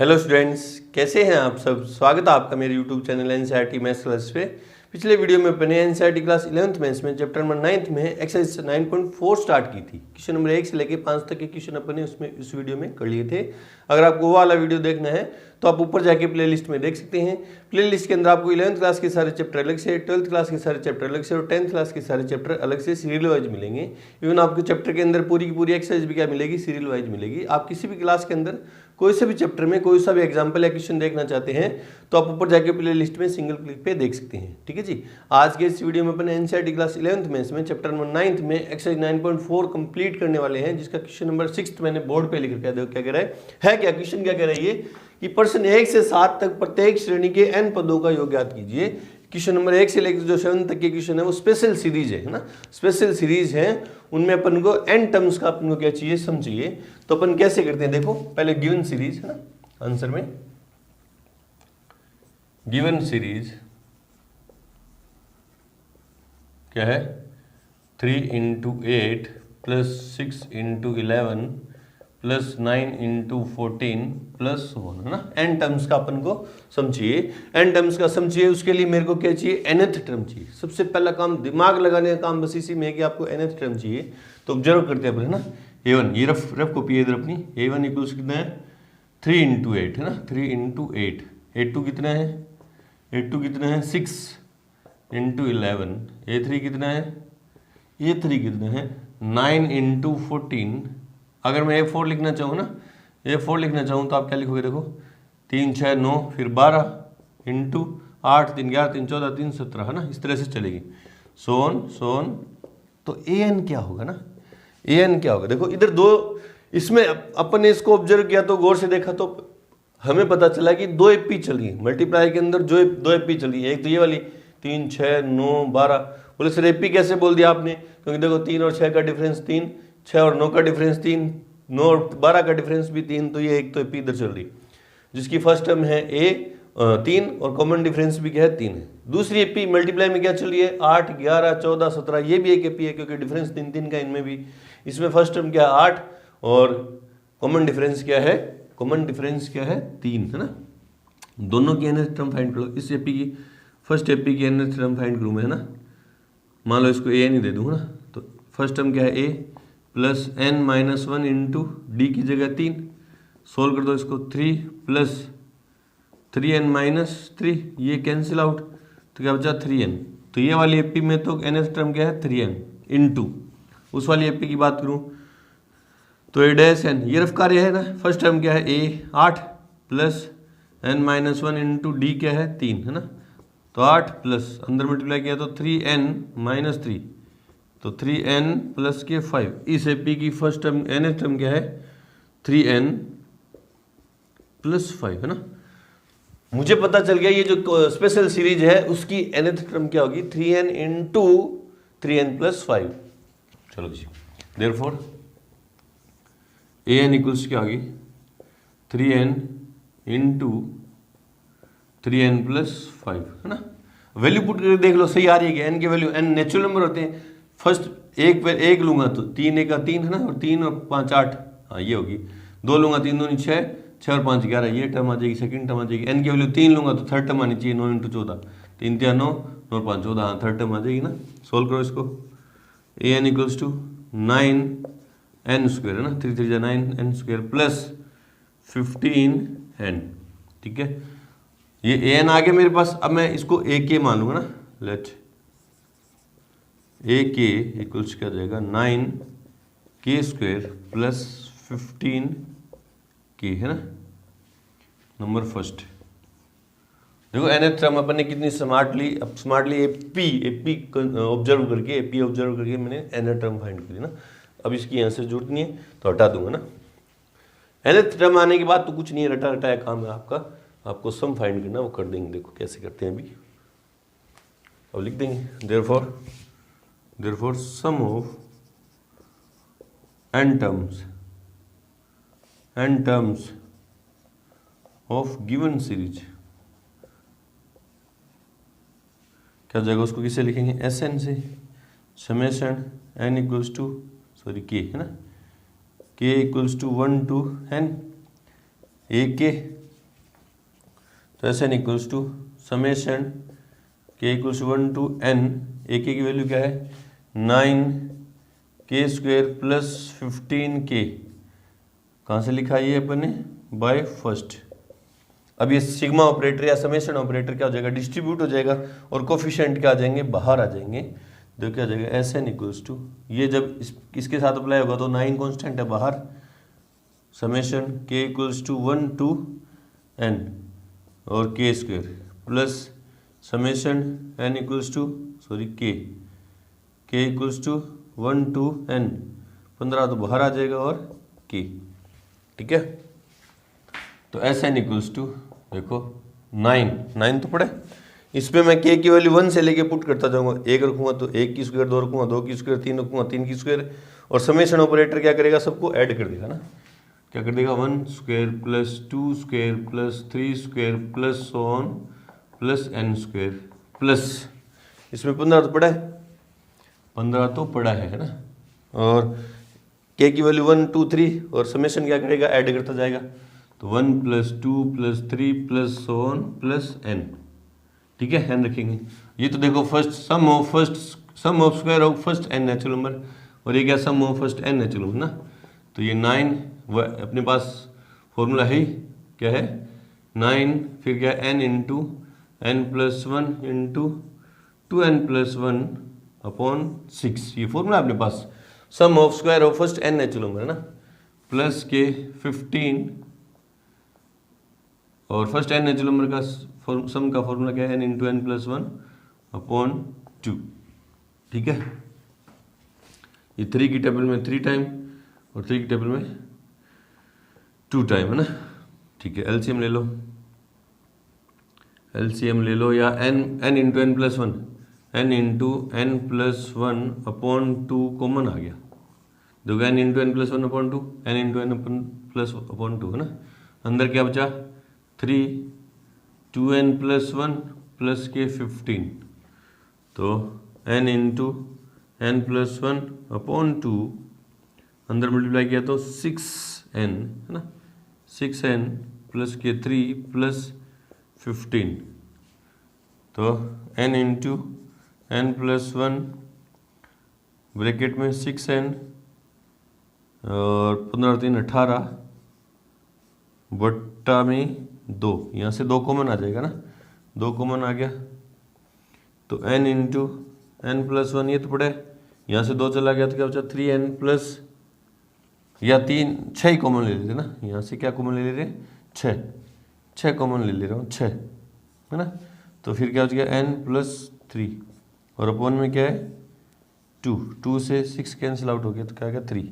Hello students, कैसे हैं आप सब। स्वागत है आपका मेरे YouTube channel NCERT maths class पे। पिछले वीडियो में अपने एनसीईआरटी क्लास 11th मैथ्स में चैप्टर नंबर 9 में एक्सरसाइज 9.4 स्टार्ट की थी। क्वेश्चन नंबर 1 से लेके 5 तक के क्वेश्चन अपने उसमें इस वीडियो में कर लिए थे। अगर आपको वो वाला वीडियो देखना है तो आप ऊपर जाके प्लेलिस्ट में देख सकते हैं। प्लेलिस्ट के अंदर आपको 11th क्लास के सारे चैप्टर अलग से, 12th क्लास के सारे चैप्टर अलग से और 10th क्लास के सारे चैप्टर अलग से सीरियल वाइज मिलेंगे। इवन आपको चैप्टर के अंदर पूरी की पूरी एक्सरसाइज भी क्या मिलेगी, सीरियल वाइज मिलेगी। आप किसी भी क्लास के अंदर कोई से भी चैप्टर में कोई सा भी एग्जाम्पल या क्वेश्चन देखना चाहते हैं तो आप ऊपर जाके प्ले लिस्ट में सिंगल क्लिक पे देख सकते हैं। ठीक है जी। आज के इस वीडियो में अपन एनसीईआरटी क्लास 11th में इसमें चैप्टर नंबर 9 में एक्सरसाइज 9.4 कंप्लीट करने वाले हैं, जिसका क्वेश्चन नंबर 6 मैंने बोर्ड पे लिख रखा है। देखो क्या कह रहा है क्या क्वेश्चन क्या कह रहा है ये कि प्रश्न 1 से 7 तक प्रत्येक श्रेणी के n पदों का योग ज्ञात कीजिए। क्वेश्चन नंबर 1 से लेकर जो 7 तक के क्वेश्चन है वो स्पेशल सीरीज है ना, स्पेशल सीरीज है। उनमें अपन को n टर्म्स का अपन को क्या चाहिए, सम चाहिए। तो अपन कैसे करते हैं, देखो पहले गिवन सीरीज है ना, आंसर में गिवन सीरीज क्या है 3 × 8 + 6 × 11 + 9 × 14 +1 है ना। n टर्म्स का अपन को सम चाहिए। n टर्म्स का सम चाहिए, उसके लिए मेरे को क्या चाहिए, nth टर्म चाहिए। सबसे पहला काम दिमाग लगाने का काम बस इसी में है कि आपको nth टर्म चाहिए। तो ऑब्जर्व करते हैं अपन है ना। a1 ये रफ कॉपी है इधर अपनी। a1 इक्वल्स कितना है 3 × 8 है ना, 3 × 8। a2 कितना है, a2 कितना है 6 × 11। a3 कितना है, a3 कितना है 9 × 14। अगर मैं a4 लिखना चाहूँ ना, a4 लिखना चाहूँ तो आप क्या लिखोगे, देखो 3 6 9 फिर 12 × 8 3 11 3 14 3 17 है ना, इस तरह से चलेगी। सोन तो an क्या होगा ना, an क्या होगा। देखो इधर दो, इसमें अपन ने इसको ऑब्जर्व किया तो गौर से देखा तो हमें पता चला कि 2 एपी चल रही है। मल्टीप्लाई के अंदर जो 2 एपी चल रही है, एक तो ये वाली 3 6 9 12। बोले सर एपी कैसे बोल दिया आपने, क्योंकि देखो 3 और 6 का डिफरेंस 3, 6 और 9 का डिफरेंस 3, 9 और 12 का डिफरेंस भी 3। तो ये एक तो एपी इधर चल रही, जिसकी फर्स्ट टर्म है ए 3 और कॉमन डिफरेंस भी क्या है 3 है। दूसरी एपी मल्टीप्लाई में क्या चल रही है 8 11 14 17। ये भी एक एपी है क्योंकि डिफरेंस 3 3 का इनमें भी। इसमें फर्स्ट टर्म क्या है 8 और कॉमन डिफरेंस क्या है, कॉमन डिफरेंस क्या है 3 है ना। दोनों की nth टर्म फाइंड करो। इस एपी की फर्स्ट एपी की nth टर्म फाइंड करूँ मैं है ना। मान लो इसको a नहीं दे दूँ ना, तो फर्स्ट टर्म क्या है a + n - 1 × d की जगह 3। सोल्व कर दो इसको 3 + 3n - 3, ये कैंसिल आउट तो क्या बचा 3n। तो ये वाली एपी में तो nth टर्म क्या है 3n × उस वाली एपी की बात करूँ तो a-n, ये रफ कार्य है ना। फर्स्ट टर्म क्या है a 8 + n - 1 × d क्या है 3 है ना। तो 8 प्लस अंदर मल्टीप्लाई किया तो 3n - 3, तो 3n + के 5। इस एपी की फर्स्ट टर्म nth टर्म क्या है 3n + 5 है ना। मुझे पता चल गया ये जो स्पेशल सीरीज है उसकी nth टर्म क्या होगी 3n × 3n + 5। चलो जी, देयरफॉर an इक्वल्स क्या होगी 3n × 3n + 5 है ना। वैल्यू पुट करके देख लो सही आ रही है कि n की वैल्यू, n नेचुरल नंबर होते हैं। फर्स्ट एक लूंगा तो 3 × 3 है ना, और 3 और 5 8, हाँ ये होगी। 2 लूंगा 3 दूनी 6, 6 और 5 11, ये टर्म आ जाएगी, सेकंड टर्म आ जाएगी। n की वैल्यू 3 लूंगा तो थर्ड टर्म आनी चाहिए 9 × 14, 3 3 9 9 और 5 14, हाँ थर्ड टर्म आ जाएगी ना। सोल्व करो इसको। an इक्वल्स टू 9n² है ना, 3 3 9n² + 15n। ठीक है, ये an आ गया मेरे पास। अब मैं इसको ak मान लूंगा ना। लेट ak इक्वल्स क्या जाएगा 9k² + 15k है ना, नंबर फर्स्ट। देखो nth टर्म अपन ने कितनी स्मार्टली, अब स्मार्टली एपी ऑब्जर्व करके मैंने nth टर्म फाइंड करी ना। अब इसकी यहाँ से जरूरत नहीं है तो हटा दूंगा ना। nth टर्म आने के बाद तो कुछ नहीं है, रटा रटाया काम है आपका। आपको सम फाइंड करना वो कर देंगे। देखो कैसे करते हैं अभी, अब लिख देंगे therefore sum of n terms of given series क्या जाएगा, उसको किसे लिखेंगे Sn से। Summation n equals to k है ना, k equals to 1 to n। ak तो S N equals to summation k equals 1 to n, a k की वैल्यू क्या है 9k² प्लस 15k, कहाँ से लिखा है ये अपन ने बाय फर्स्ट। अब ये सिग्मा ऑपरेटर या समेशन ऑपरेटर क्या हो जाएगा डिस्ट्रीब्यूट हो जाएगा और कोफिशिएंट क्या आ जाएंगे बाहर आ जाएंगे, जो क्या हो जाएगा एस एन इक्वल्स टू, ये जब इसके साथ अप्लाई होगा तो 9 कांस्टेंट है बाहर, summation k equals to 1 to n और k² plus summation n equals to k equals to 1 to n, 15 तो बाहर आ जाएगा और k, ठीक है। तो एस एन इक्वल्स टू देखो 9 तो पड़े, इसमें मैं k की वैल्यू 1 से लेके पुट करता जाऊंगा, 1 रखूंगा तो 1 की स्क्वायर, 2 रखूंगा 2 की स्क्वायर, 3 रखूंगा 3 की स्क्वायर, और समेशन ऑपरेटर क्या करेगा सबको ऐड कर देगा ना, क्या कर देगा 1² plus 2² plus 3² plus so on plus n² plus, इसमें 15 तो पड़ा है, 15 तो पड़ा है ना, और k की वैल्यू 1 2 3 और समेशन क्या करेगा ऐड करता जाएगा, तो 1 plus 2 plus 3 plus so on plus n, ठीक है n रखेंगे। ये तो देखो sum of square of first n natural number, और ये क्या sum of first n natural number ना, तो ये 9 अपने पास फॉर्मूला है क्या है 9, फिर क्या n into n plus 1 into 2n plus 1 upon 6, ये फॉर्मूला अपने पास sum of square of first n natural number है ना, प्लस के 15 और फर्स्ट n नेचुरल नंबर का सम का फॉर्मूला क्या है n into n plus 1 upon 2, ठीक है। ये 3 की टेबल में 3 टाइम और 3 की टेबल में 2 टाइम है ना, ठीक है। एलसीएम ले लो या n into n plus 1, n into n plus 1 upon 2 common आ गया, देखो n into n plus 1 upon 2, n into n plus upon 2 है ना, अंदर क्या बचा 3 2n प्लस 1 प्लस के 15, तो n into n plus 1 upon 2, अंदर मल्टीप्लाई किया तो 6n है ना, 6n प्लस के 3 प्लस 15, तो n into n plus 1 bracket में 6n और 15 3 18 बट्टा में 2, यहाँ से 2 कॉमन आ जाएगा ना, 2 कॉमन आ गया, तो n इंटू n प्लस 1 ये तो पड़े, यहाँ से 2 चला गया तो क्या बचा 3n प्लस या 6 कॉमन ले लेते ना, यहाँ से क्या कॉमन ले ले रहे 6 कॉमन ले रहा हूँ 6 है ना, तो फिर क्या हो गया n प्लस 3 और अपॉन में क्या है 2 से 6 कैंसिल आउट हो गया तो क्या आ गया 3,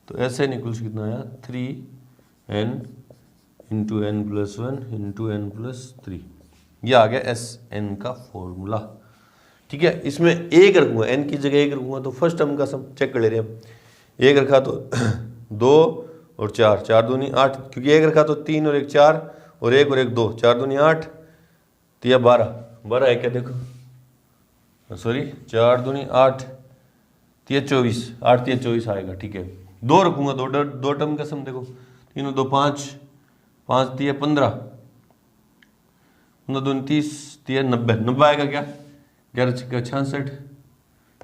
तो एस एन इक्वल्स कितना आया 3n into n plus 1 into n plus 3, ये आ गया एस एन का फॉर्मूला, ठीक है। इसमें 1 रखूंगा, n की जगह 1 रखूंगा तो फर्स्ट टर्म का सम चेक कर ले रहे हैं, 1 रखा तो 2 और 4 4 दूनी 8, क्योंकि 1 रखा तो 3 और 1 4 और 1 और 1 2, 4 दूनी 8 तो यह 12 है क्या, देखो सॉरी 4 दूनी 8 तो यह 24, 8 तो 24 आएगा, ठीक है। 2 रखूंगा, दो टर्म का सम देखो 3 और 2 5 5 दिया 15 15 दूनी 30 दिया 90 आएगा क्या, 11 का 66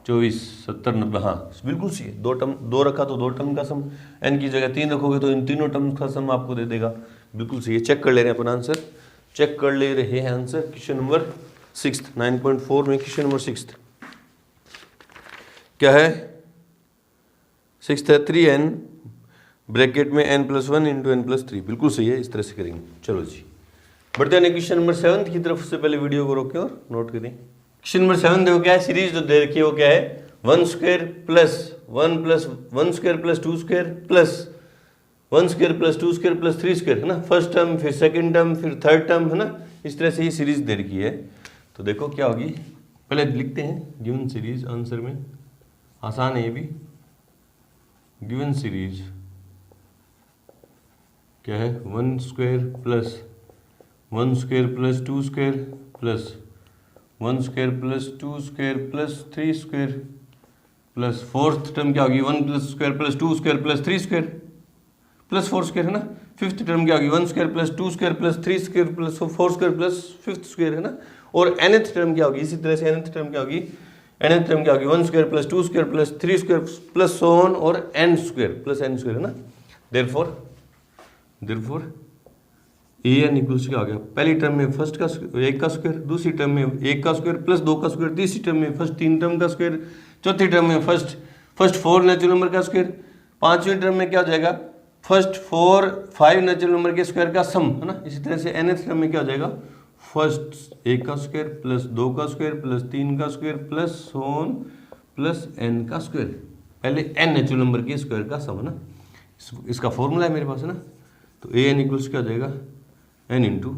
24 70 90, हाँ बिल्कुल सही है। 2 रखा तो 2 टर्म का सम, n की जगह 3 रखोगे तो इन तीनों टर्म का सम आपको दे देगा, बिल्कुल सही है। चेक कर ले रहे हैं अपन आंसर, चेक कर ले रहे हैं आंसर, क्वेश्चन नंबर 6 9.4 में क्वेश्चन नंबर 6 क्या है 6 है 3n ब्रैकेट में n plus 1 into n plus 3, बिल्कुल सही है, इस तरह से करेंगे। चलो जी बढ़ते हैं क्वेश्चन नंबर 7 की तरफ, से पहले वीडियो को रोकें और नोट करें। क्वेश्चन नंबर 7 देखो क्या है, सीरीज जो दे रखी है वो क्या है 1² plus 1 plus 1² plus 2² plus 1² plus 2² plus 3² है ना, फर्स्ट टर्म फिर सेकंड टर्म फिर थर्ड टर्म है ना, इस तरह से ये सीरीज दे रखी है। तो देखो क्या होगी, पहले लिखते हैं गिवन सीरीज, आंसर में आसान है ये भी। गिवन सीरीज क्या है 1² plus 1² plus 2² plus 1² plus 2² plus 3² plus fourth term क्या होगी 1 plus square plus 2² plus 3² plus 4² है ना, फिफ्थ टर्म क्या होगी 1 square plus 2 square plus 3 square plus 4 square plus fifth square है ना। और nth टर्म क्या होगी, इसी तरह से nth टर्म क्या होगी, nth टर्म क्या होगी 1 square plus 2 square plus 3 square plus so on और n square plus n square है ना। देयरफॉर an इक्वल्स क्या हो गया, पहली टर्म में फर्स्ट का एक का स्क्वायर, दूसरी टर्म में एक का स्क्वायर प्लस 2 का स्क्वायर, तीसरी टर्म में फर्स्ट 3 टर्म का स्क्वायर, चौथी टर्म में फर्स्ट 4 नेचुरल नंबर का स्क्वायर, पांचवें टर्म में क्या हो जाएगा फर्स्ट 5 नेचुरल नंबर के स्क्वायर का सम है ना। इसी तरह से nth टर्म में क्या हो जाएगा फर्स्ट 1 का स्क्वायर प्लस 2 का स्क्वायर प्लस 3 का square plus so on plus n का स्क्वायर, पहले n नेचुरल नंबर के स्क्वायर का सम है ना। इसका फॉर्मूला है मेरे पास है ना। तो an इक्वल्स क्या हो जाएगा n into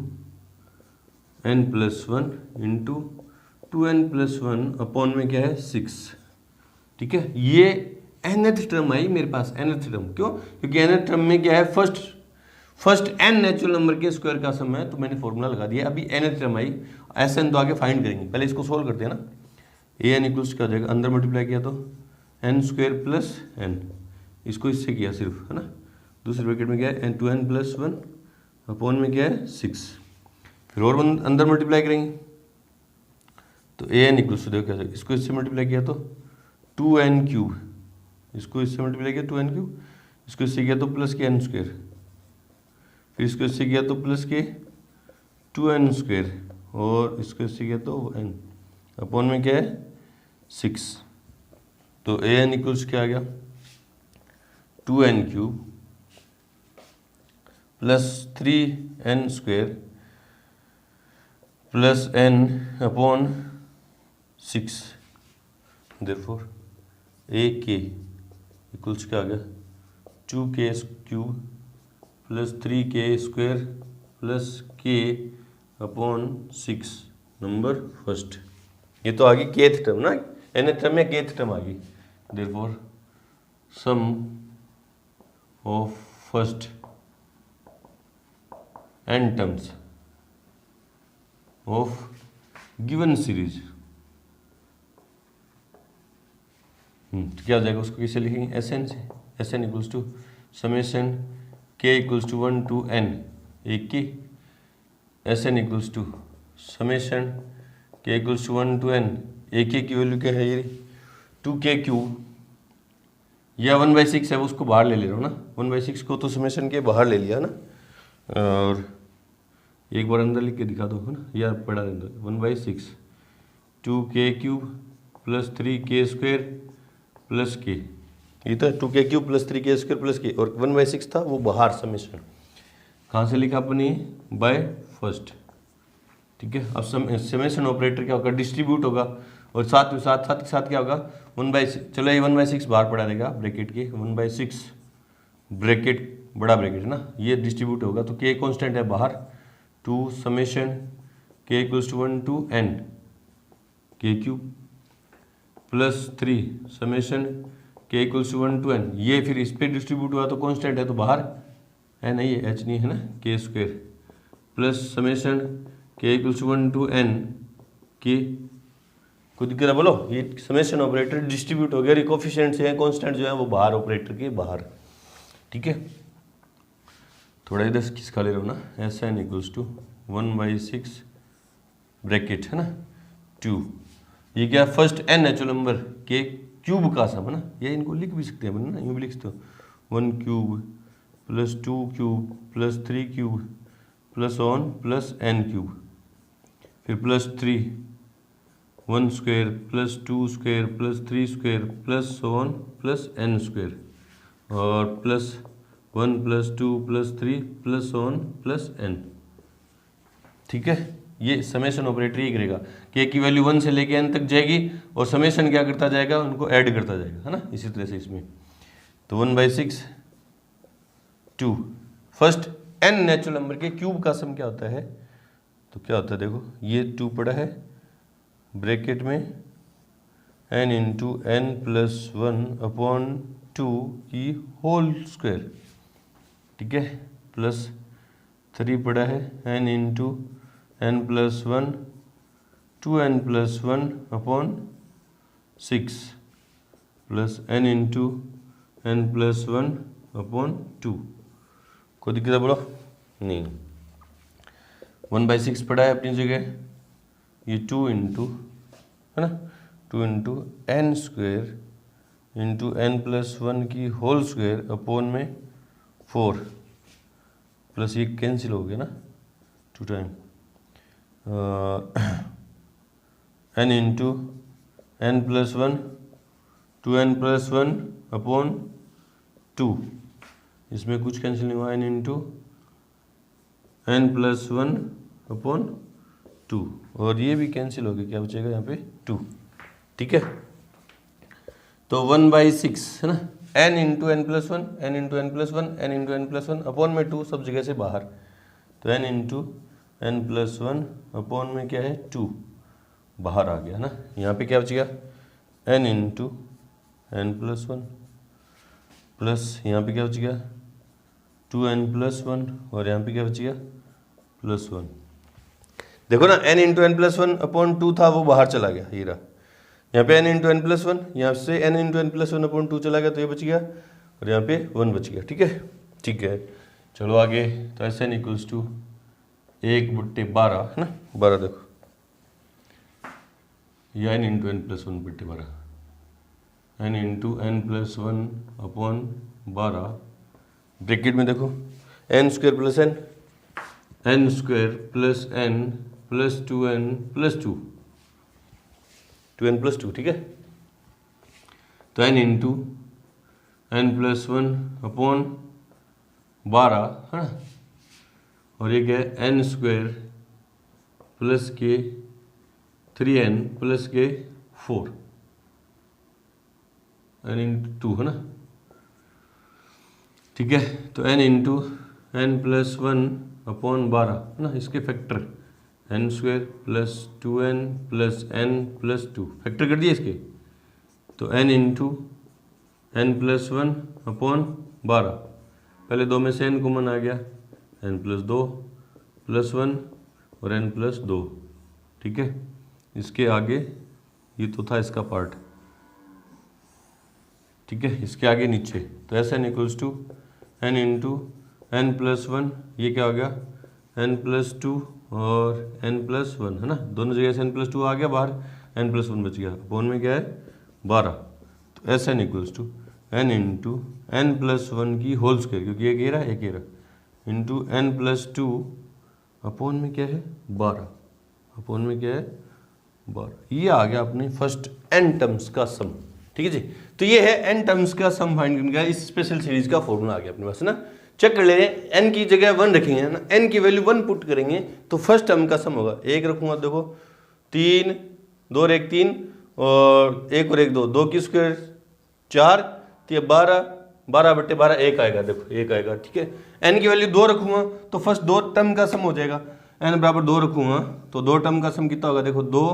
n plus 1 into 2n plus 1 upon में क्या है 6। ठीक है, ये nth टर्म आई मेरे पास, nth टर्म क्यों, क्योंकि nth टर्म में क्या है फर्स्ट n नेचुरल नंबर के स्क्वायर का सम है, तो मैंने फॉर्मूला लगा दिया। अभी nth टर्म आई, Sn तो आगे फाइंड करेंगे, पहले इसको सोल्व करते हैं ना। an इक्वल्स क्या हो जाएगा, अंदर मल्टीप्लाई किया तो n स्क्वायर प्लस n, इसको इससे किया सिर्फ है ना, दूसरे ब्रैकेट में क्या है 2n प्लस 1 अपॉन में क्या है 6, फिर और अंदर मल्टीप्लाई करेंगे तो an इक्वल्स देखो क्या जाएगा, इसको इससे मल्टीप्लाई किया तो 2n क्यूब, इसको इससे मल्टीप्लाई किया 2n क्यूब, इसको इससे किया तो प्लस के n स्क्वायर, फिर इसको इससे किया तो प्लस के 2n स्क्वायर, और इसको इससे किया तो n अपॉन में क्या है 6। तो an इक्वल्स क्या आ गया 2n cube plus 3n square plus n upon 6। Therefore ak equals क्या आ गया 2k cube plus 3k square plus k upon 6 number first. ये तो आ गई केथ टर्म ना, nth टर्म में केथ टर्म आ गई। Therefore sum of first n terms of given series, तो क्या हो जाएगा, उसको कैसे लिखेंगे Sn से, Sn equals to summation k equals to 1 to n एक की, Sn equals to summation k equals to 1 to n एक की वैल्यू क्या है ये 2k क्यूब, या 1/6 है वो उसको बाहर ले ले रहा हूँ ना, 1/6 को तो समेशन के बाहर ले लिया ना, और एक बार अंदर लिख के दिखा दो है ना, या पढ़ा दे दो 1/6 2k cube plus 3k square plus k, ये तो 2k cube plus 3k square plus k, और 1/6 था वो बाहर समेशन, कहाँ से लिखा अपनी बाय फर्स्ट। ठीक है, अब समेशन ऑपरेटर क्या होगा डिस्ट्रीब्यूट होगा, और साथ के साथ क्या होगा 1/6, चलो ये 1/6 बाहर पड़ा रहेगा ब्रैकेट के, 1/6 ब्रैकेट बड़ा ब्रैकेट है ना, ये डिस्ट्रीब्यूट होगा तो k कांस्टेंट है बाहर, 2 summation k equals to 1 to n k cube plus 3 summation k equals to 1 to n, ये फिर इस पे डिस्ट्रीब्यूट हुआ तो कांस्टेंट है तो बाहर है नहीं है, h नहीं है ना, k square plus summation k equals to 1 to n k, खुद की बोलो ये समेशन ऑपरेटर डिस्ट्रीब्यूट हो गया, कोफिशिएंट्स हैं कांस्टेंट जो है वो बाहर ऑपरेटर के बाहर। ठीक है, थोड़ा इधर किसका ले रहा हूँ ना, Sn इक्वल्स टू 1/6 ब्रैकेट है ना 2, ये क्या फर्स्ट n नेचुरल नंबर के क्यूब का सम है ना, ये इनको लिख भी सकते हैं ना, यूँ भी लिख सकते हो 1 cube plus 2 cube plus 3 cube plus on plus n cube, फिर plus 3 1 square plus 2 square plus 3 square plus on plus n square, और plus 1 plus 2 plus 3 plus on plus n। ठीक है, ये समेशन ऑपरेटर ही करेगा, k की value 1 से लेके n तक जाएगी, और समेशन क्या करता जाएगा उनको ऐड करता जाएगा है ना, इसी तरह से इसमें तो 1/6 2 फर्स्ट n नेचुरल नंबर के क्यूब का सम क्या होता है, तो क्या होता है देखो ये 2 पड़ा है ब्रैकेट में n into n plus 1 upon 2 की होल स्क्वायर। ठीक है, प्लस 3 पड़ा है n into n plus 1 2n plus 1 upon 6 plus n into n plus 1 upon 2, कोई दिक्कत है बोलो? नहीं। 1/6 पड़ा है अपनी जगह, ये 2 इंटू, है ना, 2 into N square into n+1 की होल स्क्वेयर अपॉन में 4 प्लस ये कैंसिल हो गया ना 2 time n into n+1 2n+1 upon 2, इसमें कुछ कैंसिल नहीं हुआ, n इंटू n+1 अपॉन 2, और ये भी कैंसिल हो गया, क्या बचेगा यहाँ पे 2, ठीक है। तो 1/6 है ना, n into n+1 n into n+1 n into n+1 upon में 2, सब जगह से बाहर, तो n इंटू n+1 अपॉन में क्या है 2 बाहर आ गया ना। यहाँ पे क्या बचेगा n इंटू n+1 प्लस यहाँ पे क्या बचेगा 2n+1 और यहाँ पे क्या बचेगा +1। देखो ना n इंटू n+1 अपॉन 2 था, वो बाहर चला गया, ये रहा। यहाँ पे n इंटू n+1, यहाँ से n इंटू n+1 अपॉन 2 चला गया, तो ये बच गया, और यहाँ पे 1 बच गया, ठीक है। ठीक है, चलो आगे। तो Sn इक्वल्स टू 1/12 है ना, 12 देखो, या n into n+1/12, n into n+1 upon 12, bracket में देखो n square plus n square plus n plus 2n plus 2, 2n plus 2, ठीक है। तो n इंटू n+1 अपॉन 12 है ना, और ये क्या है n स्क्वायर प्लस के 3n प्लस के 4, n इंटू 2 है ना, ठीक है। तो n इंटू n+1 अपॉन 12 है ना, इसके factor n square plus 2n plus n plus 2, factor कर दिए इसके, तो n इंटू n+1 अपॉन 12, पहले 2 में से n कॉमन आ गया, n+2 प्लस 1 और n+2, ठीक है। इसके आगे ये तो था इसका पार्ट, ठीक है, इसके आगे नीचे, तो Sn equals to n into n+1, ये क्या हो गया n+2 और n+1 है ना, दोनों जगह से n+2 आ गया बाहर, n+1 बच गया, अपॉन में क्या है 12। तो Sn equals to n into n+1 की होल स्क्वायर, क्योंकि एक ये रहा एक ये रहा, इंटू n+2 अपॉन में क्या है 12, अपॉन में क्या है 12। ये आ गया अपने फर्स्ट n टर्म्स का सम, ठीक है जी। तो ये है n टर्म्स का सम फाइंड करने का, इस स्पेशल सीरीज का फॉर्मूला आ गया अपने पास, है ना। चेक कर ले रहे हैं, n की जगह 1 रखेंगे ना, n की वैल्यू 1 पुट करेंगे तो फर्स्ट टर्म का सम होगा, 1 रखूंगा, देखो 3 2 और 1 3 और 1 और 1 2, 2 की स्क्वायर 4, तो ये 12, 12/12 1 आएगा, देखो 1 आएगा, ठीक है। n की वैल्यू 2 रखूंगा तो फर्स्ट 2 टर्म का सम हो जाएगा, n बराबर 2 रखूंगा तो 2 टर्म का सम कितना होगा, देखो 2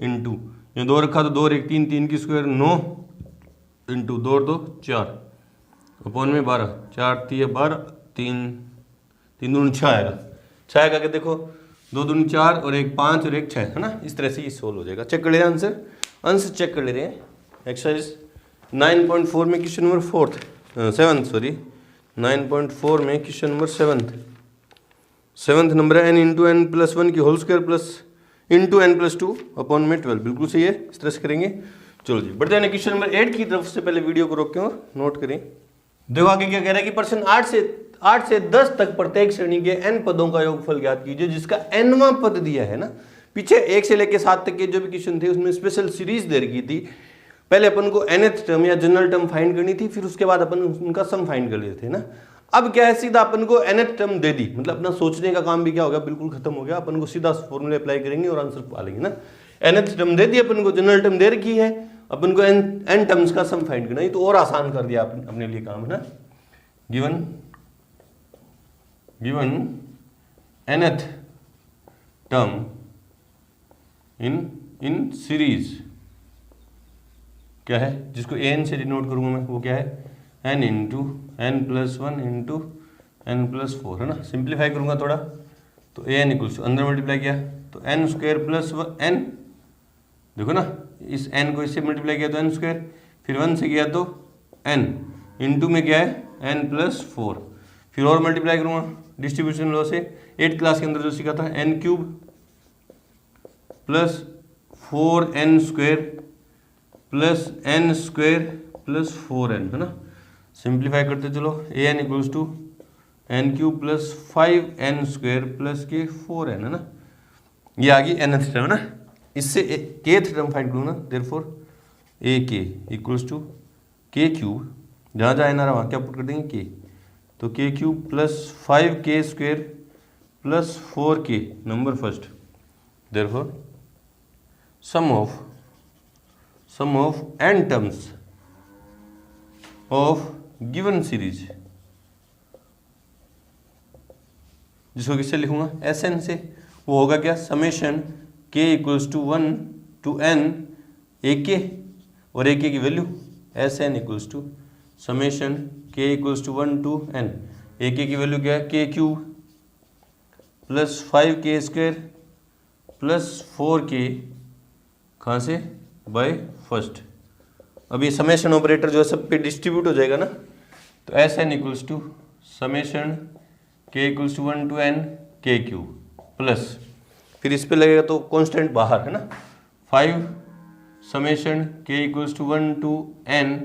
इंटू, ये 2 रखा तो 2 और 1 3, 3 की स्क्वायर 9 इंटू 2 और 2 4 अपॉन में 12, 4 3 12, 3 3 दूनी 6 आएगा, 6 आएगा कि देखो 2 दूनी 4 और 1 5 और 1 6, है ना। इस तरह से ये सोल्व हो जाएगा। चेक कर ले रहे हैं आंसर चेक कर ले रहे हैं। एक्सरसाइज 9.4 में क्वेश्चन नंबर 9.4 में क्वेश्चन नंबर 7th नंबर है n इंटू n+1 की whole square plus into n+2 upon में 12, बिल्कुल सही है, इस तरह से करेंगे। चलो जी बढ़ते हैं क्वेश्चन नंबर 8 की तरफ से, पहले वीडियो को रोकें और नोट करें। देखो आगे क्या कह रहा है कि प्रश्न 8 से 10 तक प्रत्येक श्रेणी के n पदों का योगफल ज्ञात कीजिए जिसका nवां पद दिया है ना। पीछे 1 से लेकर 7 तक के जो भी क्वेश्चन थे उसमें स्पेशल सीरीज दे रखी थी, पहले अपन को nth टर्म या जनरल टर्म फाइंड करनी थी, फिर उसके बाद अपन उनका सम फाइंड कर लेते थे ना। अब क्या है, सीधा अपन को nth टर्म दे दी, मतलब अपना सोचने का काम भी क्या हो गया, बिल्कुल खत्म हो गया। अपन को सीधा फॉर्मूले अप्लाई करेंगे और आंसर पालेंगे ना। nth टर्म दे दी अपन को, जनरल टर्म दे रखी है, अपन को n टर्म्स का सम फाइंड करना है, तो और आसान कर दिया अपने लिए काम, है ना। Given nth term in series क्या है, जिसको an से डिनोट करूंगा मैं, वो क्या है n into n+1 into n+4, है ना। सिंप्लीफाई करूंगा थोड़ा तो an इक्वल्स अंदर मल्टीप्लाई किया तो n स्क्वायर प्लस n, देखो ना इस n को इससे मल्टीप्लाई किया तो n स्क्वायर, फिर 1 से किया तो n, इंटू में क्या है n+4, फिर और मल्टीप्लाई करूँगा डिस्ट्रीब्यूशन लॉ से, 8th क्लास के अंदर जो सीखा था, n cube plus 4n square plus n square plus 4n, है ना। सिंप्लीफाई करते चलो, an equals to n cube plus 5n square plus के 4n, है ना। ये आ गई nth टर्म, है ना। इससे kth टर्म फाइंड करूँ ना, देयरफॉर ए के इक्वल्स टू के क्यूब, जहाँ जहाँ n आ रहा वहाँ क्या पुट कर देंगे के, तो k cube plus 5k square plus 4k number first, therefore sum of n terms of given series, जिसको किससे लिखूंगा, Sn से। वो होगा क्या, summation k equals to 1 to n ak, और ak की value Sn equals to summation k equals to 1 to n, ak की वैल्यू क्या है, k cube plus 5k square plus 4k, कहाँ से, बाय फर्स्ट। अब ये समेशन ऑपरेटर जो है सब पे डिस्ट्रीब्यूट हो जाएगा ना, तो Sn equals to summation k equals to 1 to n k cube plus, फिर इस पे लगेगा तो कांस्टेंट बाहर, है ना, 5 summation k equals to 1 to n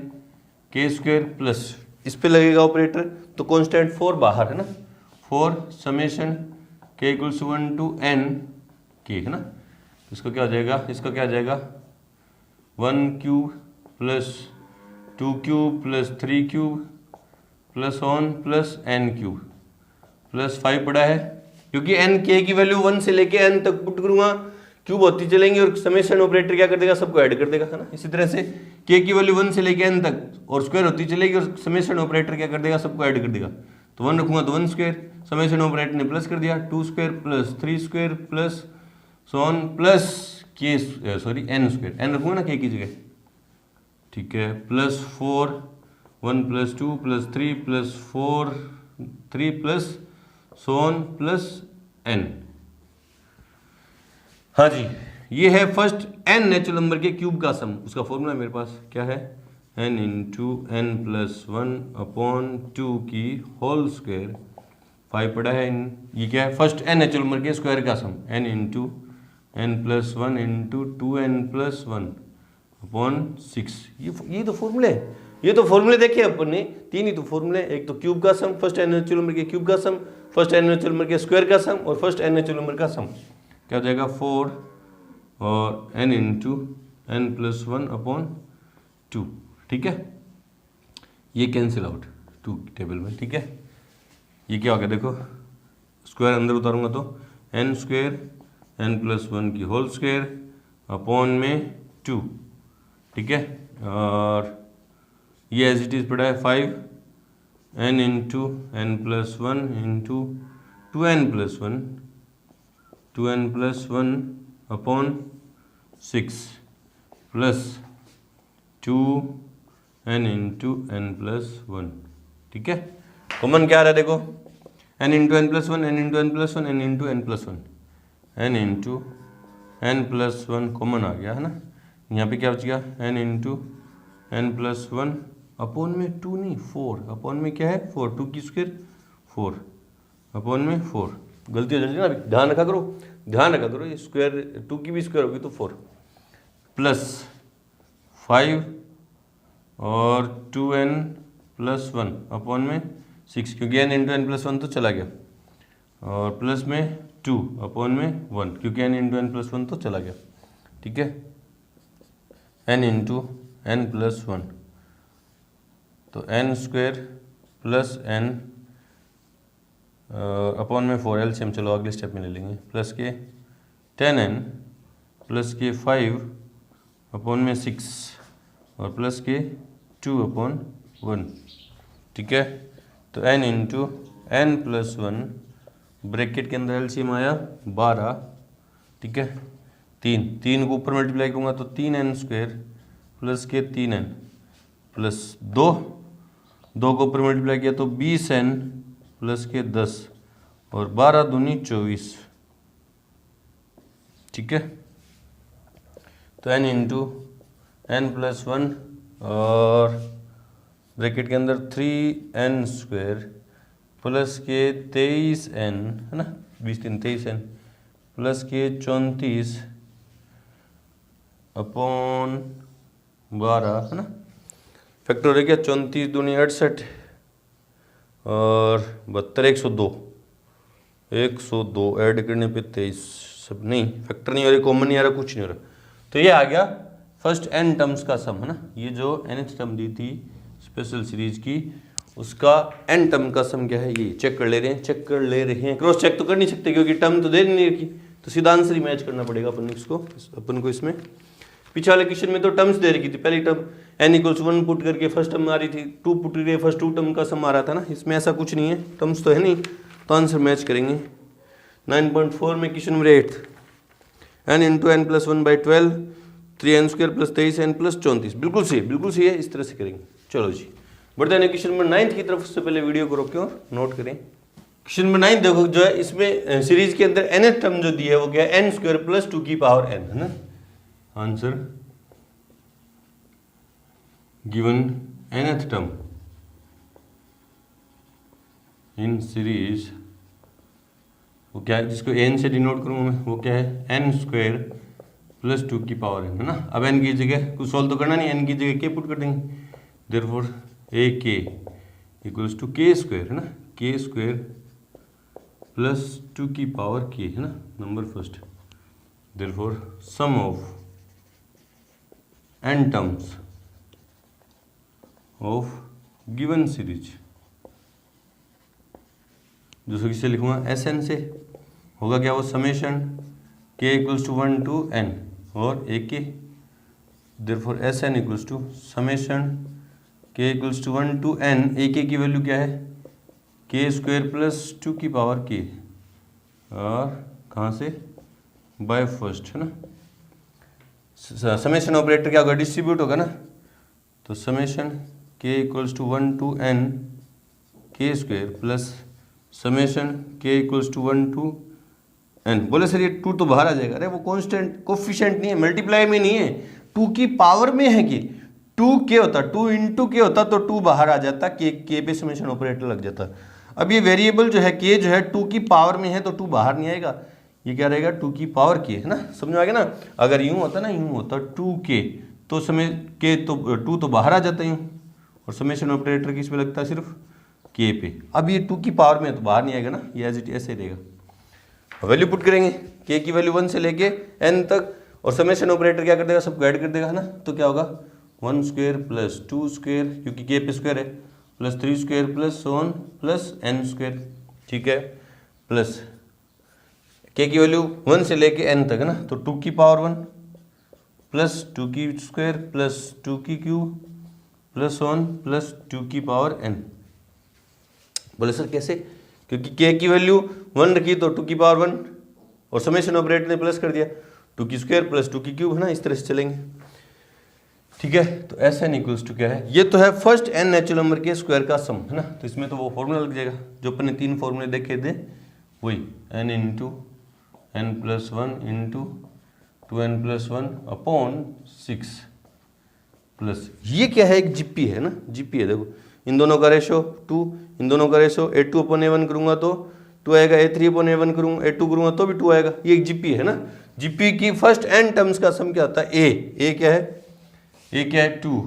k square plus, इस पे लगेगा ऑपरेटर तो कांस्टेंट 4 बाहर, है ना, 4 summation k equals to 1 to n k, है ना। इसको क्या हो जाएगा, इसका क्या आ जाएगा, 1 cube plus 2 cube plus 3 cube plus 1 plus n cube plus 5 पड़ा है, क्योंकि n k की वैल्यू 1 से लेके n तक पुट करूंगा, क्यूब होती चलेंगी और समेशन ऑपरेटर क्या कर देगा, सबको ऐड कर देगा, है ना। इसी तरह से k की वैल्यू 1 से लेके n तक और स्क्वायर होती चलेगी और समेशन ऑपरेटर क्या कर देगा, सबको ऐड कर देगा। तो 1 रखूंगा तो 1 स्क्वायर, समेशन ऑपरेटर ने प्लस कर दिया, 2 square plus 3 square plus so on plus k sorry n square, n रखूंगा ना k की जगह, ठीक है, plus 4 1 plus 2 plus 3 plus 4 3 plus so on plus n। हाँ जी, ये है फर्स्ट n नेचुरल नंबर के क्यूब का सम। उसका फॉर्मूला मेरे पास क्या है, n into n plus 1 upon 2 की होल स्क्वायर, 5 पड़ा है, ये क्या है, फर्स्ट n नेचुरल नंबर के स्क्वायर का सम, n into n plus 1 into 2n plus 1 upon 6। ये तो फॉर्मूले है, ये तो फॉर्मूले देखे अपन ने, तीन ही तो फॉर्मूले, एक तो क्यूब का सम, फर्स्ट n नेचुरल नंबर के क्यूब का सम, फर्स्ट n नेचुरल नंबर के स्क्वायर का सम और फर्स्ट n नेचुरल नंबर का सम, क्या हो जाएगा 4 और n into n plus 1 upon 2, ठीक है। ये कैंसिल आउट 2 टेबल में, ठीक है। ये क्या हो गया, देखो स्क्वायर अंदर उतारूंगा तो n स्क्वायर n प्लस 1 की होल स्क्वायर अपॉन में 2, ठीक है। और ये एज इट इज़ पड़ा है 5 n into n plus 1 into 2n plus 1 2n plus 1 upon 6 plus 2n into n plus 1, ठीक है। कॉमन क्या आ रहा है, देखो n into n plus 1 n into n plus 1 n into n plus 1 n into n plus 1 common आ गया, है ना। यहाँ पे क्या बच गया, n into n plus 1 upon में 2 नहीं 4, अपॉन में क्या है 4, 2 की स्क्वायर 4 अपॉन में 4, गलती हो जाएगी ना, ध्यान रखा करो, ध्यान रखा करो, ये स्क्वायर 2 की भी स्क्वायर होगी तो 4 प्लस 5 और 2n प्लस 1 अपॉन में 6, क्योंकि n इंटू n प्लस 1 तो चला गया, और प्लस में 2 अपॉन में 1, क्योंकि n इंटू n प्लस 1 तो चला गया, ठीक है। n इंटू n प्लस 1 तो n square plus n upon में 4 एलसीएम, चलो अगले स्टेप में ले लेंगे, प्लस के 10n प्लस के 5 अपॉन में 6 और प्लस के 2 अपॉन 1, ठीक है। तो n into n plus 1 bracket के अंदर एलसीएम आया 12, ठीक है। 3 को ऊपर मल्टीप्लाई करूँगा तो 3n स्क्वायर प्लस के 3n प्लस 2 को ऊपर मल्टीप्लाई किया तो 20n प्लस के 10 और 12 दूनी 24, ठीक है। तो n इंटू n प्लस 1 और ब्रैकेट के अंदर 3n स्क्वायर प्लस के 23n है ना, 20×3 23n प्लस के 34 अपॉन 12 है ना। फैक्टर है क्या, 34 दूनी 68 और 72 102 ऐड करने पे 23, सब नहीं फैक्टर नहीं हो रहा, कॉमन नहीं आ रहा, कुछ नहीं हो रहा। तो ये आ गया फर्स्ट n टर्म्स का सम है ना। ये जो nth टर्म दी थी स्पेशल सीरीज की, उसका n टर्म का सम क्या है, ये चेक कर ले रहे हैं, क्रॉस चेक तो कर नहीं सकते क्योंकि टर्म तो दे नहीं रखी, तो सीधा आंसर ही मैच करना पड़ेगा अपन को इसमें। पीछे वाले क्वेश्चन में तो टर्म्स दे रखी थी, पहली टर्म n = 1 पुट करके फर्स्ट टर्म आ रही थी, 2 पुट करके फर्स्ट 2 टर्म का सम आ रहा था ना। इसमें ऐसा कुछ नहीं है, टर्म्स तो है नहीं, तो आंसर मैच करेंगे। 9.4 में question number 8 n × n + 1/12 3n² + 23n + 34, बिल्कुल सही है, इस तरह से करेंगे। चलो जी बढ़ते हैं क्वेश्चन नंबर 9 की तरफ। उससे पहले वीडियो को रोकें और नोट करें। क्वेश्चन नंबर 9 देखो, जो है इसमें सीरीज के अंदर nth टर्म जो दी है वो क्या है, n² + 2 की पावर n है ना। Answer given nth term in series वो क्या है, जिसको n से डिनोट करूंगा मैं, वो क्या है n² + 2 की पावर n है ना। अब n की जगह कुछ सॉल्व तो करना नहीं, n की जगह k पुट कर देंगे, देयरफॉर ak = k² है ना, k² + 2 की पावर k है ना, number first. Therefore sum of n terms of given series, दूसरे किससे लिखूंगा, Sn से होगा क्या, वो समेशन k = 1 to n और ak, देयरफॉर Sn = summation k = 1 to n, ak की वैल्यू क्या है, k² + 2 की पावर k, और कहाँ से, बाय फर्स्ट है ना। समेशन ऑपरेटर क्या होगा, डिस्ट्रीब्यूट होगा ना, तो summation k = 1 to n k² plus summation k = 1 to n। बोले सर ये 2 तो बाहर आ जाएगा, अरे वो कांस्टेंट कोफिशिएंट नहीं है, मल्टीप्लाई में नहीं है, 2 की पावर में है कि 2k होता, 2 × k होता तो 2 बाहर आ जाता, k पे समेशन ऑपरेटर लग जाता। अब ये वेरिएबल जो है k जो है 2 की पावर में है तो 2 बाहर नहीं आएगा, ये क्या रहेगा 2 की पावर k है ना, समझ में आ गया ना। अगर यूं होता ना, यूं होता 2k तो समय k तो 2 तो बाहर आ जाता यूं, और समेशन ऑपरेटर किस पे लगता है, सिर्फ k पे। अब ये 2 की पावर में है तो बाहर नहीं आएगा ना, ये एज इट ऐसे रहेगा। वैल्यू पुट करेंगे, k की वैल्यू 1 से लेके n तक, और समेशन ऑपरेटर क्या कर देगा, सबको ऐड कर देगा है ना। तो क्या होगा 1² + 2² क्योंकि k पे स्क्वायर है, + 3² + so on + n², ठीक है, प्लस k की वैल्यू 1 से लेके n तक है ना, तो 2 की पावर 1 + 2 की स्क्वायर + 2 की क्यूब + so on + 2 की पावर n। बोले सर कैसे, क्योंकि k की वैल्यू 1 रखी तो 2 की पावर 1, और समेशन ऑपरेटर ने प्लस कर दिया, 2 की स्क्वायर + 2 की क्यूब है ना, इस तरह से चलेंगे, ठीक है। तो Sn = क्या है, ये तो है फर्स्ट n नेचुरल नंबर के स्क्वायर का सम है ना, तो इसमें तो वो फॉर्मूला लग जाएगा जो अपन ने 3 फॉर्मूले देखे थे, वही n × n + 1 × 2n + 1 upon 6 plus, ये क्या है, एक जीपी है ना, जीपी है, देखो इन दोनों का रेशो 2, इन दोनों का रेशो a2/a1 करूंगा तो 2 आएगा, a3/a1 करूंगा a2 करूंगा तो भी 2 आएगा, ये एक जीपी है ना। जीपी की फर्स्ट n टर्म्स का सम क्या होता है, a क्या है, a क्या है 2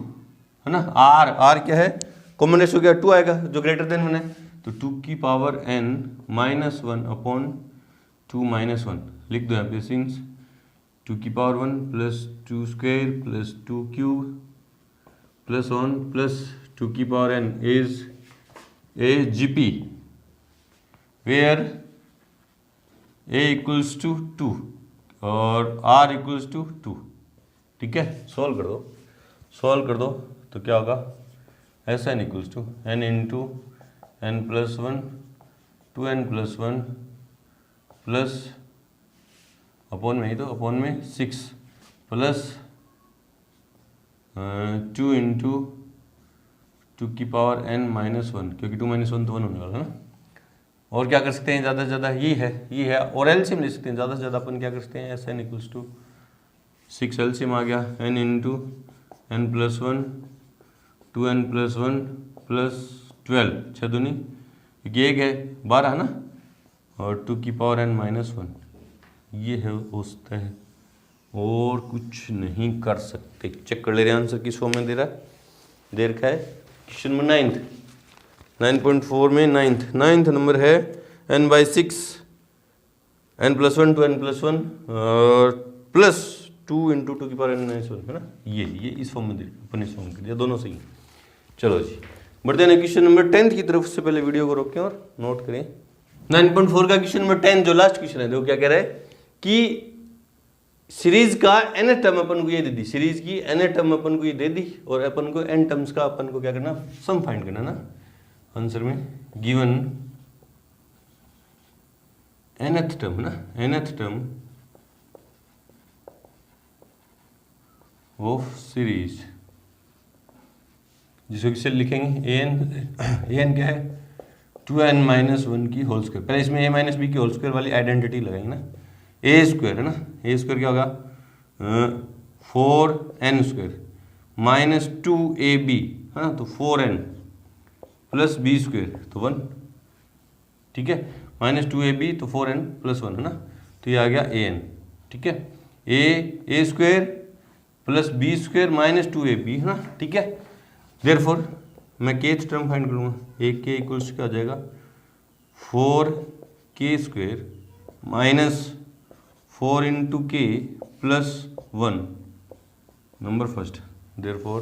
है ना, r क्या है, कॉमन रेशो क्या 2 आएगा जो ग्रेटर देन 1 है, तो 2 की पावर n -1 अपॉन 2 - 1 लिख दो यहाँ पे, सिंस 2 की पावर 1 + 2² + 2 क्यूब प्लस 1 + 2 की power n is a GP where a = 2 और r = 2, ठीक है। सॉल्व कर दो तो क्या होगा, Sn = n × n + 1 2n + 1 plus upon में ही तो, अपॉन में 6 प्लस 2 × 2 की पावर n -1, क्योंकि 2 - 1 तो 1 होने वाला है ना। और क्या कर सकते हैं, ज़्यादा से ज़्यादा ये है, और एलसीएम ले सकते हैं, ज़्यादा से ज़्यादा अपन क्या कर सकते हैं, Sn = 6 एलसीएम आ गया, n × n + 1 2n + 1 + 12 6 दूनी क्योंकि एक है 12 है ना, और 2 की पावर n माइनस 1, ये है होता है, और कुछ नहीं कर सकते। चेक कर ले रहे आंसर किस फॉर्म में दे रहा है, दे रखा है क्वेश्चन नंबर 9.4 में 9th नंबर है n/6 n+1 to n+1 और प्लस 2 × 2 की पावर n माइनस 1 है ना, ये इस फॉर्म में दे, अपन इस फॉर्म में दिया, दोनों सही। चलो जी बढ़ते हैं क्वेश्चन नंबर 10 की तरफ। से पहले वीडियो को रोकें और नोट करें। 9.4 का क्वेश्चन नंबर 10 जो लास्ट क्वेश्चन है, देखो क्या कह रहा है कि सीरीज का n टर्म अपन को ये दे दी, सीरीज की n टर्म अपन को ये दे दी, और अपन को n टर्म्स का अपन को क्या करना, सम फाइंड करना ना। आंसर में गिवन nth टर्म ना, nth टर्म ऑफ सीरीज, जिसको किससे लिखेंगे, an क्या है 2n-1 की होल स्क्वायर। पहले इसमें a माइनस बी की होल स्क्वायर वाली आइडेंटिटी लगाएंगे ना, a स्क्वायर है ना, a स्क्वायर क्या होगा 4n² माइनस 2ab है ना, तो 4n प्लस b स्क्वायर तो 1, ठीक है, माइनस 2ab तो 4n प्लस 1 है ना, तो ये आ गया an, ठीक है, a square plus b square minus 2ab है ना, ठीक है। देयरफॉर मैं kth टर्म फाइंड करूँगा, a k इक्वल्स क्या आ जाएगा 4k² minus 4 × k plus 1 number first. Therefore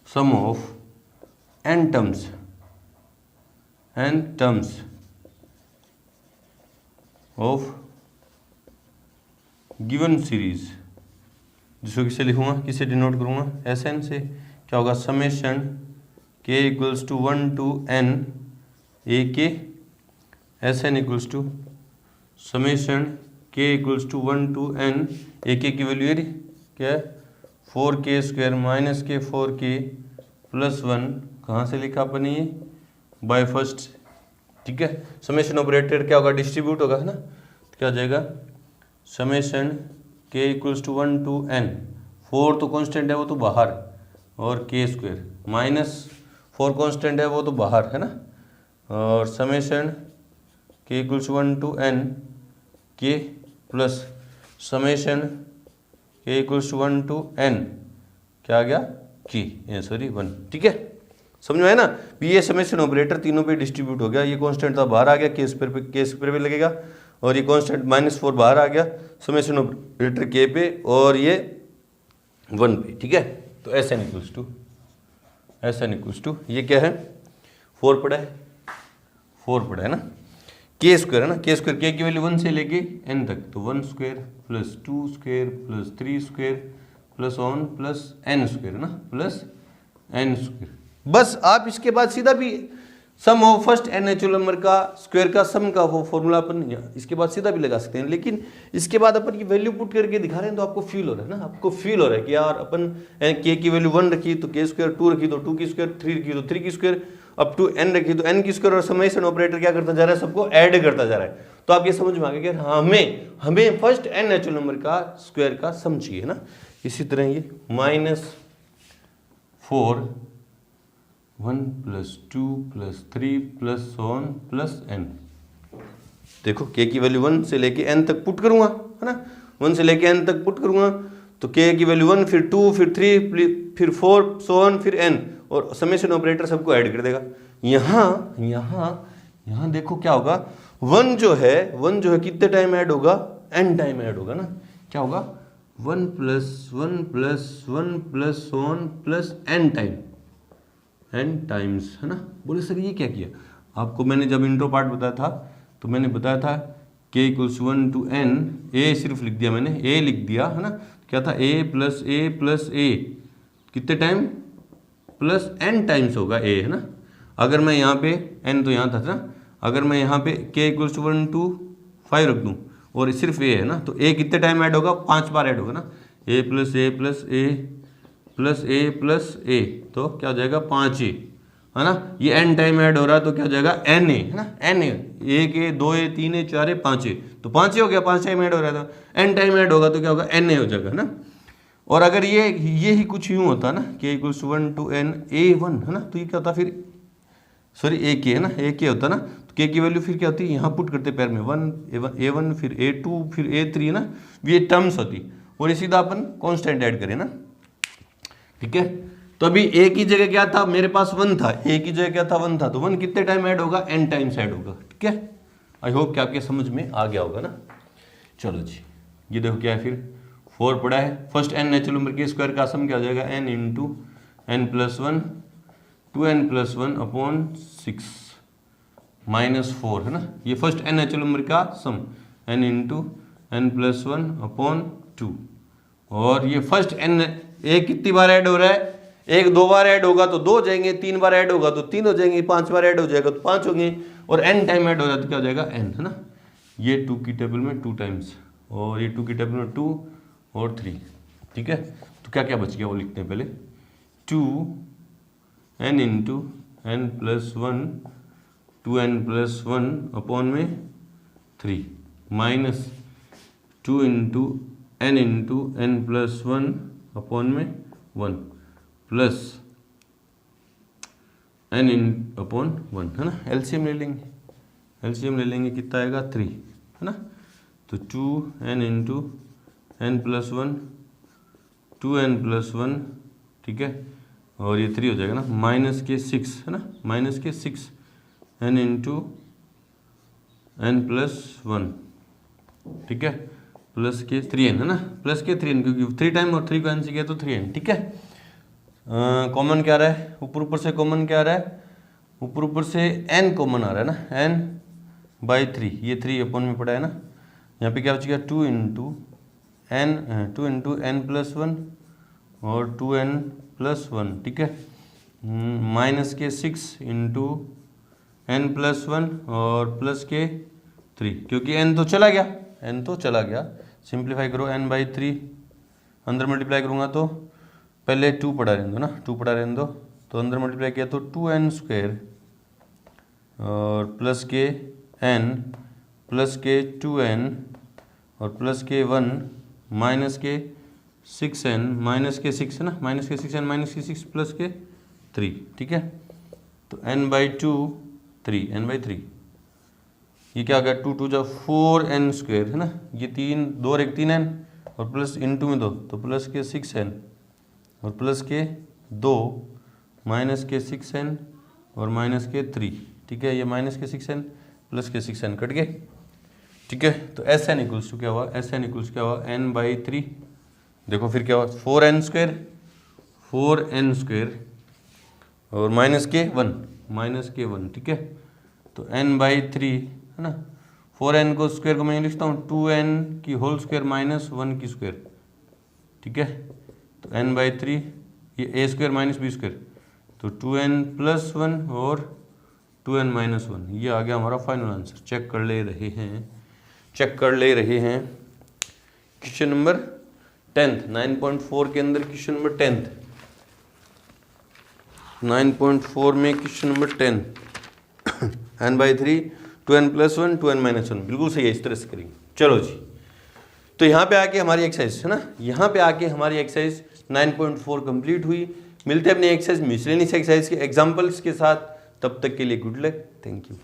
sum of n terms of given series, जिसको किससे लिखूंगा, किससे डिनोट करूंगा, Sn से। क्या होगा, summation k equals to 1 to n ak, Sn equals to summation k equals to 1 to n ak की value क्या है 4k² माइनस के 4k प्लस 1, कहाँ से लिखा अपन ये, बाय फर्स्ट, ठीक है। समेशन ऑपरेटर क्या होगा, डिस्ट्रीब्यूट होगा है ना, तो क्या आ जाएगा summation k equals to 1 to n, 4 तो कांस्टेंट है वो तो बाहर, और k² माइनस 4 कांस्टेंट है वो तो बाहर है ना, और summation k equals to 1 to n k plus summation k equals to 1 to n क्या आ गया k, सॉरी 1, ठीक है, समझ में आया ना। ये समेशन ऑपरेटर तीनों पे डिस्ट्रीब्यूट हो गया, ये कांस्टेंट था बाहर आ गया, k² पे लगेगा, और ये कांस्टेंट -4 बाहर आ गया समेशन ऑपरेटर k पे, और ये 1 पे, ठीक है। तो Sn इक्वल्स टू ये क्या है 4 पड़ा है ना, k² है ना, k² k की वैल्यू 1 से लेके n तक, तो 1² plus 2² plus 3² plus 1 plus n² है ना, प्लस n²। बस आप इसके बाद सीधा भी sum of first n natural number का स्क्वायर का सम का वो फॉर्मूला अपन इसके बाद सीधा भी लगा सकते हैं, लेकिन इसके बाद अपन की वैल्यू पुट करके दिखा रहे हैं, तो आपको फील हो रहा है ना, आपको फील हो रहा है कि यार अपन k की वैल्यू 1 रखी तो k², 2 रखी तो 2 की स्क्वायर, 3 रखी तो 3 की स्क्वायर, अप टू n रखी तो n की स्क्वायर, और समेशन ऑपरेटर क्या करता जा रहा है, सबको ऐड करता जा रहा है। तो आप ये समझ में आ गया कि हमें फर्स्ट n नेचुरल नंबर का स्क्वायर का सम चाहिए ना। इसी तरह ये -4 1 + 2 + 3 + 1 + n, देखो k की वैल्यू 1 से लेके n तक पुट करूंगा है ना, 1 से लेके n तक पुट करूंगा, तो k की वैल्यू 1 फिर 2 फिर 3 फिर 4 so on फिर n, और समेशन ऑपरेटर सबको ऐड कर देगा। यहाँ देखो क्या होगा, 1 जो है कितने टाइम ऐड होगा, n टाइम ऐड होगा ना, क्या होगा 1 + 1 + 1 + 1 + n टाइम, n टाइम्स है ना। बोले सर ये क्या किया, आपको मैंने जब इंट्रो पार्ट बताया था तो मैंने बताया था k = 1 to n, a सिर्फ लिख दिया मैंने, a लिख दिया है ना, क्या था a + a कितने टाइम प्लस n टाइम्स होगा a है ना। अगर मैं यहाँ पे n तो यहाँ था ना, अगर मैं यहाँ पे k = 1 to 5 रख दूँ और सिर्फ a है ना, तो a कितने टाइम ऐड होगा, 5 बार ऐड होगा ना, a + a + a + a + a, तो क्या हो जाएगा 5a है ना। ये n टाइम ऐड हो रहा है तो क्या हो जाएगा na है ना, na 1a 2a 3a 4a 5a, तो 5a हो गया, 5 टाइम ऐड हो रहा था, n टाइम ऐड होगा तो क्या होगा na हो जाएगा ना। और अगर ये ही कुछ यूँ होता ना, k = 1 to n a1 है ना, तो ये क्या होता फिर सॉरी ए के है ना, ए के होता है ना, तो के की वैल्यू फिर क्या होती है, यहाँ पुट करते पैर में 1 A1 फिर A2 फिर A3 है ना, ये टर्म्स होती, और ये सीधा अपन कांस्टेंट ऐड करें ना, ठीक है। तो अभी ए की जगह क्या था, मेरे पास 1 था, ए की जगह क्या था 1 था, तो 1 कितने टाइम ऐड होगा, n टाइम्स ऐड होगा, ठीक है। आई होप कि आपके समझ में आ गया होगा ना। चलो जी, ये देखो क्या है, फिर 4 पड़ा है, फर्स्ट n नेचुरल नंबर के स्क्वायर का सम क्या हो जाएगा, n into n plus 1 2n plus 1 upon 6 minus 4 है ना, ये फर्स्ट n नेचुरल नंबर का सम n into n plus 1 upon 2, और ये फर्स्ट n एक कितनी बार ऐड हो रहा है, एक 2 बार ऐड होगा तो 2 हो जाएंगे, 3 बार ऐड होगा तो 3 हो जाएंगे, 5 बार ऐड हो जाएगा तो 5 होंगे, और n टाइम ऐड हो जाए तो क्या हो जाएगा n है ना, ये 2 की टेबल में 2 टाइम्स, और ये 2 की टेबल में 2 और 3, ठीक है। तो क्या क्या बच गया वो लिखते हैं पहले, 2n into n plus 1 2n plus 1 upon में 3 minus 2 into n plus 1 upon में 1 प्लस n इन अपॉन 1 है ना, एलसीएम ले लेंगे, एलसीएम ले लेंगे कितना आएगा 3 है ना, तो 2n into n plus 1 2n plus 1, ठीक है, और ये 3 हो जाएगा ना, माइनस के 6 है ना, माइनस के 6 n इंटू n प्लस 1, ठीक है, प्लस के 3n है ना, प्लस के 3n, क्योंकि 3 टाइम और 3 को n से किया तो 3n, ठीक है। कॉमन क्या आ रहा है, ऊपर ऊपर से कॉमन क्या आ रहा है, ऊपर ऊपर से n कॉमन आ रहा है ना, n/3, ये 3 अपॉन में पड़ा है ना, यहाँ पे क्या बच गया 2 इंटू n प्लस 1 और 2n प्लस 1, ठीक है, माइनस के 6 इंटू n प्लस 1 और प्लस के 3, क्योंकि n तो चला गया, n तो चला गया, सिंप्लीफाई करो n/3, अंदर मल्टीप्लाई करूँगा तो पहले 2 पड़ा रहने दो ना, 2 पड़ा रहने दो, तो अंदर मल्टीप्लाई किया तो 2n स्क्वायर और प्लस के n प्लस के 2n और प्लस के 1 माइनस के 6n माइनस के 6 है ना, माइनस के 6n माइनस के 6 प्लस के 3, ठीक है। तो n/2 3 n/3, ये क्या आ गया 2 2 4n स्क्वायर है ना, ये 3 2 और 1 3n और प्लस इंटू में 2 तो प्लस के 6n और प्लस के 2 माइनस के 6n और माइनस के 3, ठीक है, ये माइनस के 6n प्लस के 6n कट गए, ठीक है। तो Sn इक्वल्स टू क्या हुआ, Sn इक्वल्स क्या हुआ n/3, देखो फिर क्या हुआ 4n स्क्वायर और माइनस के 1 ठीक है, तो n/3 है ना, 4n को स्क्वायर को मैं लिखता हूँ 2n की होल स्क्वायर माइनस 1 की स्क्वायर, ठीक है, तो n/3 ये a square minus b square, तो 2n प्लस 1 और 2n माइनस 1, ये आ गया हमारा फाइनल आंसर। चेक कर ले रहे हैं क्वेश्चन नंबर 10th 9.4 के अंदर क्वेश्चन नंबर 10th 9.4 में question number 10 n/3 2n plus 1 2n minus 1, बिल्कुल सही है, इस तरह से करेंगे। चलो जी, तो यहाँ पे आके हमारी एक्सरसाइज है ना, यहाँ पे आके हमारी एक्सरसाइज 9.4 कंप्लीट हुई। मिलते हैं अपनी एक्सरसाइज मिसलेनियस एक्सरसाइज के एग्जांपल्स के साथ, तब तक के लिए गुड लक, थैंक यू।